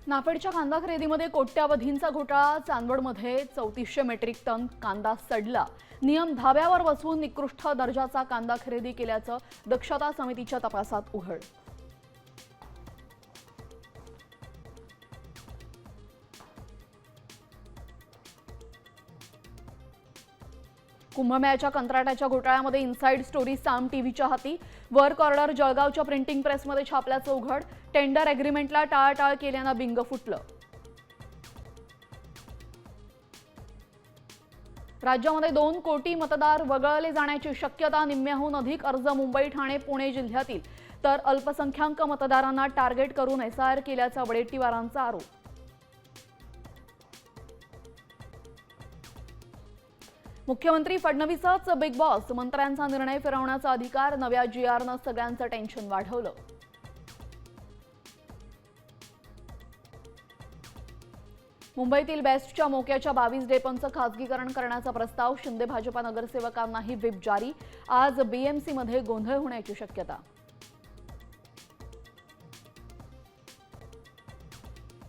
नाफेडच्या कांदा खरेदीमध्ये कोट्यावधींचा घोटाळा। चांदवडमध्ये 3400 मेट्रिक टन कांदा सडला। नियम धाब्यावर बसवून निकृष्ट दर्जाचा कांदा खरेदी केल्याचं दक्षता समितीच्या तपासात उघड। कुंभमेळ्याच्या कंत्राटाच्या घोटाळ्यामध्ये इनसाइड स्टोरी साम टीव्हीच्या हाती। वर्क ऑर्डर जळगावच्या प्रिंटिंग प्रेसमध्ये छापल्याचं उघड। टेंडर अग्रीमेंटला टाळाटाळ केल्यानं बिंग फुटलं। राज्यामध्ये 2 कोटी मतदार वगळले जाण्याची शक्यता। निम्म्याहून अधिक अर्ज मुंबई, ठाणे, पुणे जिल्ह्यातील तर अल्पसंख्याक मतदारांना टार्गेट करून एसआयआर केल्याचा वडेट्टीवारांचा आरोप। मुख्यमंत्री फडणवीसच बिग बॉस। मंत्र्यांचा निर्णय फिरवण्याचा अधिकार। नव्या जीआरनं सगळ्यांचं टेन्शन वाढवलं। मुंबईतील बेस्टच्या मोक्याच्या 22 डेपोंचं खासगीकरण करण्याचा प्रस्ताव। शिंदे भाजपा नगरसेवकांनाही व्हिप जारी। आज बीएमसीमध्ये गोंधळ होण्याची शक्यता।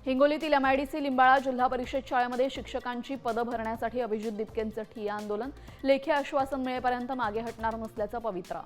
हिंगोलीतील एमआयडीसी लिंबाळा जिल्हा परिषद शाळेमध्ये शिक्षकांची पदं भरण्यासाठी अभिजित दिपकेंचं ठिय्या आंदोलन। लेखी आश्वासन मिळेपर्यंत मागे हटणार नसल्याचा पवित्रा।